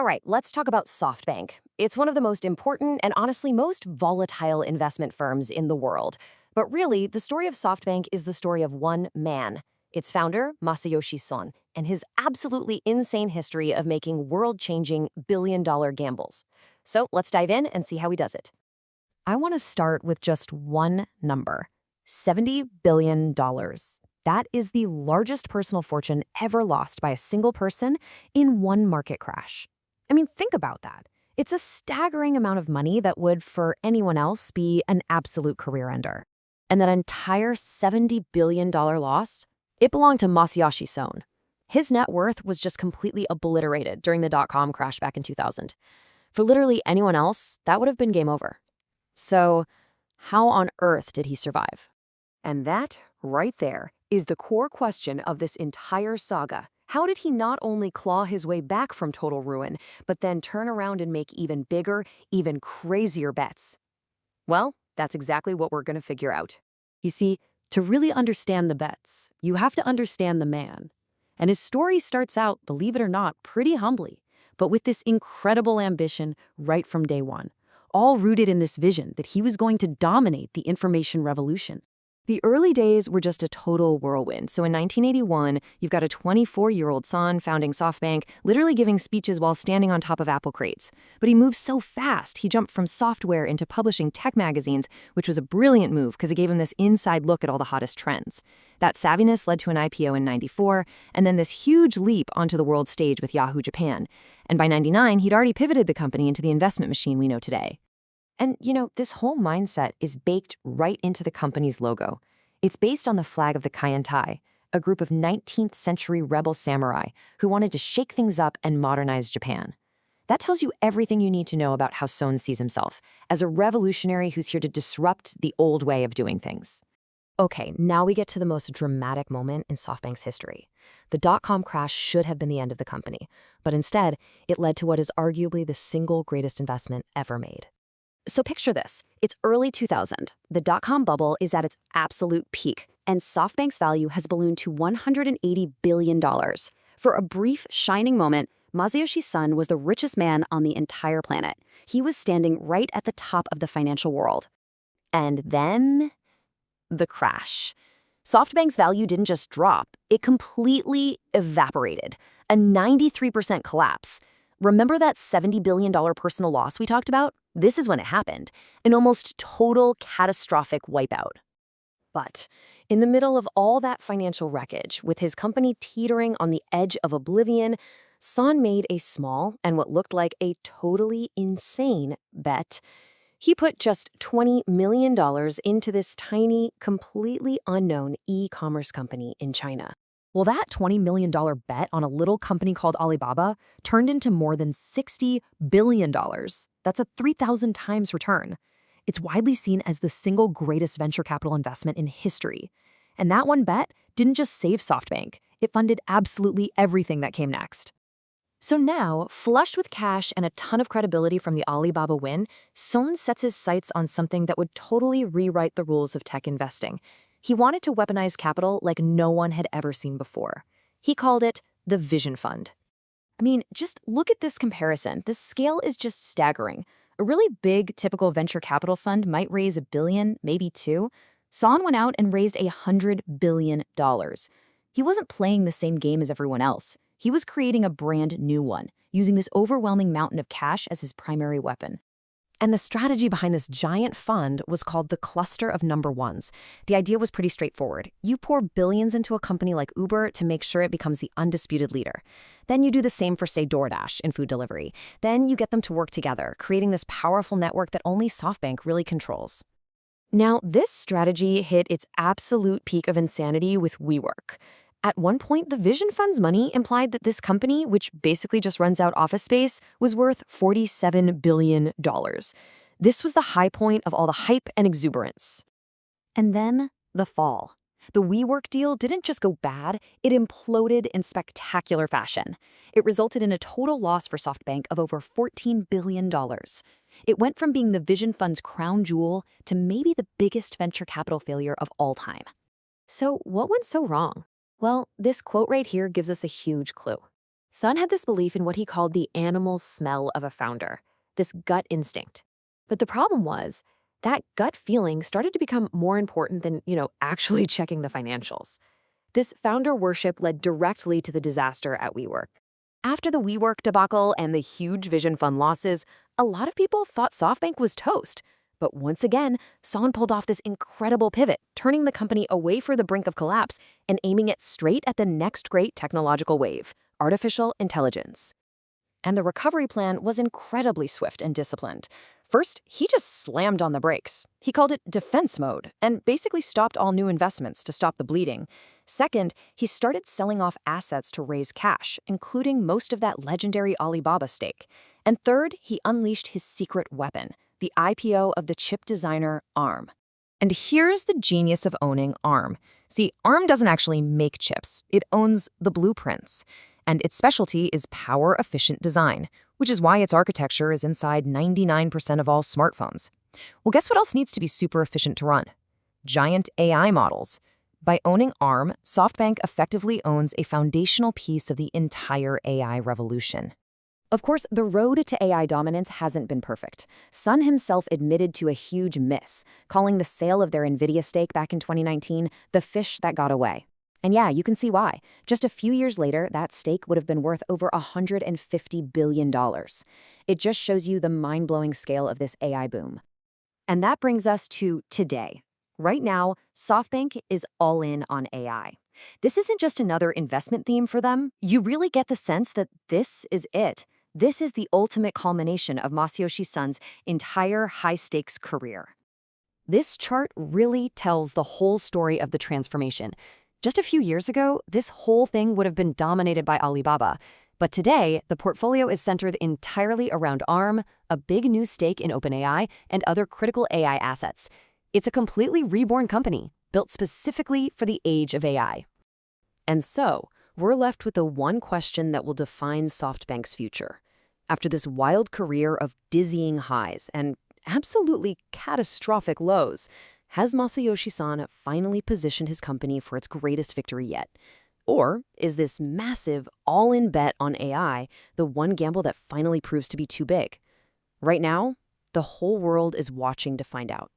All right, let's talk about SoftBank. It's one of the most important and honestly most volatile investment firms in the world. But really, the story of SoftBank is the story of one man, its founder, Masayoshi Son, and his absolutely insane history of making world-changing billion-dollar gambles. So let's dive in and see how he does it. I want to start with just one number, $70 billion. That is the largest personal fortune ever lost by a single person in one market crash. I mean, think about that. It's a staggering amount of money that would, for anyone else, be an absolute career ender. And that entire $70 billion loss, it belonged to Masayoshi Son. His net worth was just completely obliterated during the dot-com crash back in 2000. For literally anyone else, that would have been game over. So, how on earth did he survive? And that, right there, is the core question of this entire saga. How did he not only claw his way back from total ruin, but then turn around and make even bigger, even crazier bets? Well, that's exactly what we're going to figure out. You see, to really understand the bets, you have to understand the man. And his story starts out, believe it or not, pretty humbly, but with this incredible ambition right from day one, all rooted in this vision that he was going to dominate the information revolution. The early days were just a total whirlwind. So in 1981, you've got a 24-year-old Son founding SoftBank, literally giving speeches while standing on top of apple crates. But he moved so fast, he jumped from software into publishing tech magazines, which was a brilliant move because it gave him this inside look at all the hottest trends. That savviness led to an IPO in '94, and then this huge leap onto the world stage with Yahoo Japan. And by '99, he'd already pivoted the company into the investment machine we know today. And, this whole mindset is baked right into the company's logo. It's based on the flag of the Kaientai, a group of 19th century rebel samurai who wanted to shake things up and modernize Japan. That tells you everything you need to know about how Son sees himself, as a revolutionary who's here to disrupt the old way of doing things. Okay, now we get to the most dramatic moment in SoftBank's history. The dot-com crash should have been the end of the company, but instead, it led to what is arguably the single greatest investment ever made. So picture this. It's early 2000. The dot-com bubble is at its absolute peak, and SoftBank's value has ballooned to $180 billion. For a brief, shining moment, Masayoshi Son was the richest man on the entire planet. He was standing right at the top of the financial world. And then, the crash. SoftBank's value didn't just drop, it completely evaporated. A 93% collapse. Remember that $70 billion personal loss we talked about? This is when it happened, an almost total catastrophic wipeout. But in the middle of all that financial wreckage, with his company teetering on the edge of oblivion, Son made a small and what looked like a totally insane bet. He put just $20 million into this tiny, completely unknown e-commerce company in China. Well, that $20 million bet on a little company called Alibaba turned into more than $60 billion. That's a 3,000 times return. It's widely seen as the single greatest venture capital investment in history. And that one bet didn't just save SoftBank, it funded absolutely everything that came next. So now, flush with cash and a ton of credibility from the Alibaba win, Son sets his sights on something that would totally rewrite the rules of tech investing. He wanted to weaponize capital like no one had ever seen before. He called it the Vision Fund. I mean, just look at this comparison. The scale is just staggering. A really big, typical venture capital fund might raise $1 billion, maybe $2 billion. Son went out and raised $100 billion. He wasn't playing the same game as everyone else. He was creating a brand new one, using this overwhelming mountain of cash as his primary weapon. And the strategy behind this giant fund was called the cluster of number ones. The idea was pretty straightforward. You pour billions into a company like Uber to make sure it becomes the undisputed leader. Then you do the same for, say, DoorDash in food delivery. Then you get them to work together, creating this powerful network that only SoftBank really controls. Now, this strategy hit its absolute peak of insanity with WeWork. At one point, the Vision Fund's money implied that this company, which basically just runs out office space, was worth $47 billion. This was the high point of all the hype and exuberance. And then, the fall. The WeWork deal didn't just go bad, it imploded in spectacular fashion. It resulted in a total loss for SoftBank of over $14 billion. It went from being the Vision Fund's crown jewel to maybe the biggest venture capital failure of all time. So what went so wrong? Well, this quote right here gives us a huge clue. Son had this belief in what he called the animal smell of a founder, this gut instinct. But the problem was that gut feeling started to become more important than, actually checking the financials. This founder worship led directly to the disaster at WeWork. After the WeWork debacle and the huge Vision Fund losses, a lot of people thought SoftBank was toast. But once again, Son pulled off this incredible pivot, turning the company away from the brink of collapse and aiming it straight at the next great technological wave, artificial intelligence. And the recovery plan was incredibly swift and disciplined. First, he just slammed on the brakes. He called it defense mode and basically stopped all new investments to stop the bleeding. Second, he started selling off assets to raise cash, including most of that legendary Alibaba stake. And third, he unleashed his secret weapon, the IPO of the chip designer ARM. And here's the genius of owning ARM. See, ARM doesn't actually make chips. It owns the blueprints. And its specialty is power-efficient design, which is why its architecture is inside 99% of all smartphones. Well, guess what else needs to be super efficient to run? Giant AI models. By owning ARM, SoftBank effectively owns a foundational piece of the entire AI revolution. Of course, the road to AI dominance hasn't been perfect. Son himself admitted to a huge miss, calling the sale of their NVIDIA stake back in 2019 the fish that got away. And yeah, you can see why. Just a few years later, that stake would have been worth over $150 billion. It just shows you the mind-blowing scale of this AI boom. And that brings us to today. Right now, SoftBank is all in on AI. This isn't just another investment theme for them. You really get the sense that this is it. This is the ultimate culmination of Masayoshi Son's entire high-stakes career. This chart really tells the whole story of the transformation. Just a few years ago, this whole thing would have been dominated by Alibaba. But today, the portfolio is centered entirely around ARM, a big new stake in OpenAI, and other critical AI assets. It's a completely reborn company, built specifically for the age of AI. And so, we're left with the one question that will define SoftBank's future. After this wild career of dizzying highs and absolutely catastrophic lows, has Masayoshi Son finally positioned his company for its greatest victory yet? Or is this massive, all-in bet on AI the one gamble that finally proves to be too big? Right now, the whole world is watching to find out.